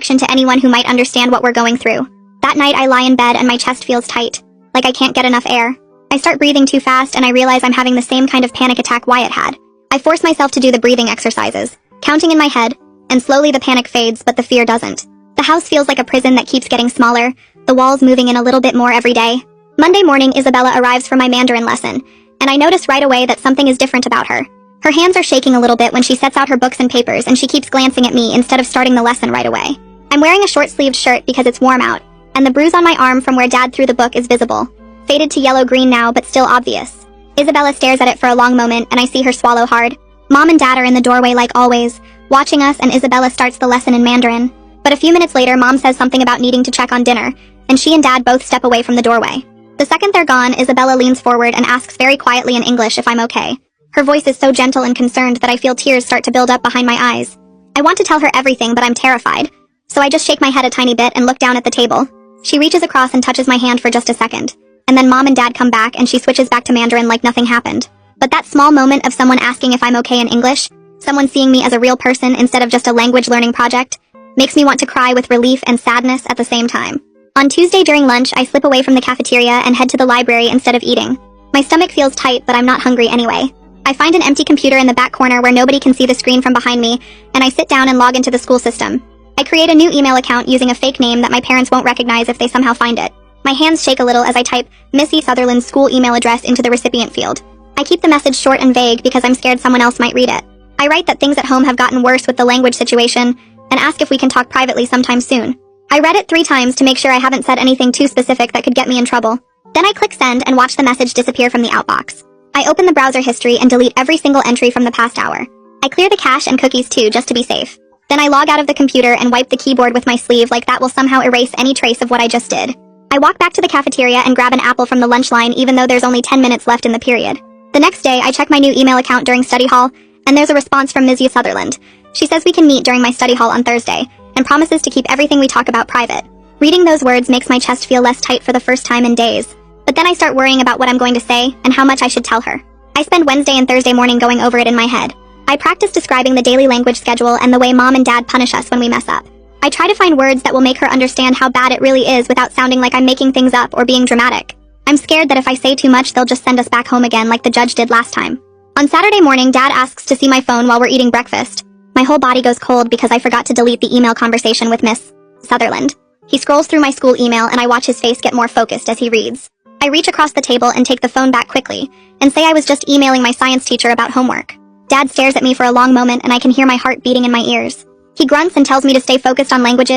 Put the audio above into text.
introduction to anyone who might understand what we're going through. That night I lie in bed and my chest feels tight, like I can't get enough air. I start breathing too fast and I realize I'm having the same kind of panic attack Wyatt had. I force myself to do the breathing exercises, counting in my head, and slowly the panic fades, but the fear doesn't. The house feels like a prison that keeps getting smaller, the walls moving in a little bit more every day. Monday morning, Isabella arrives for my Mandarin lesson, and I notice right away that something is different about her. Her hands are shaking a little bit when she sets out her books and papers, and she keeps glancing at me instead of starting the lesson right away. I'm wearing a short-sleeved shirt because it's warm out, and the bruise on my arm from where Dad threw the book is visible. Faded to yellow-green now, but still obvious. Isabella stares at it for a long moment, and I see her swallow hard. Mom and Dad are in the doorway like always, watching us, and Isabella starts the lesson in Mandarin. But a few minutes later, Mom says something about needing to check on dinner, and she and Dad both step away from the doorway. The second they're gone, Isabella leans forward and asks very quietly in English if I'm okay. Her voice is so gentle and concerned that I feel tears start to build up behind my eyes. I want to tell her everything, but I'm terrified. So I just shake my head a tiny bit and look down at the table. She reaches across and touches my hand for just a second. And then Mom and Dad come back and she switches back to Mandarin like nothing happened. But that small moment of someone asking if I'm okay in English, someone seeing me as a real person instead of just a language learning project, makes me want to cry with relief and sadness at the same time. On Tuesday during lunch, I slip away from the cafeteria and head to the library instead of eating. My stomach feels tight, but I'm not hungry anyway. I find an empty computer in the back corner where nobody can see the screen from behind me, and I sit down and log into the school system. I create a new email account using a fake name that my parents won't recognize if they somehow find it. My hands shake a little as I type Missy Sutherland's school email address into the recipient field. I keep the message short and vague because I'm scared someone else might read it. I write that things at home have gotten worse with the language situation, and ask if we can talk privately sometime soon. I read it 3 times to make sure I haven't said anything too specific that could get me in trouble. Then I click send and watch the message disappear from the outbox. I open the browser history and delete every single entry from the past hour. I clear the cache and cookies too, just to be safe. Then I log out of the computer and wipe the keyboard with my sleeve like that will somehow erase any trace of what I just did. I walk back to the cafeteria and grab an apple from the lunch line even though there's only 10 minutes left in the period. The next day, I check my new email account during study hall, and there's a response from Ms. Sutherland. She says we can meet during my study hall on Thursday, and promises to keep everything we talk about private. Reading those words makes my chest feel less tight for the first time in days. But then I start worrying about what I'm going to say and how much I should tell her. I spend Wednesday and Thursday morning going over it in my head. I practice describing the daily language schedule and the way Mom and Dad punish us when we mess up. I try to find words that will make her understand how bad it really is without sounding like I'm making things up or being dramatic. I'm scared that if I say too much, they'll just send us back home again like the judge did last time. On Saturday morning, Dad asks to see my phone while we're eating breakfast. My whole body goes cold because I forgot to delete the email conversation with Miss Sutherland. He scrolls through my school email and I watch his face get more focused as he reads. I reach across the table and take the phone back quickly and say I was just emailing my science teacher about homework. Dad stares at me for a long moment and I can hear my heart beating in my ears. He grunts and tells me to stay focused on languages.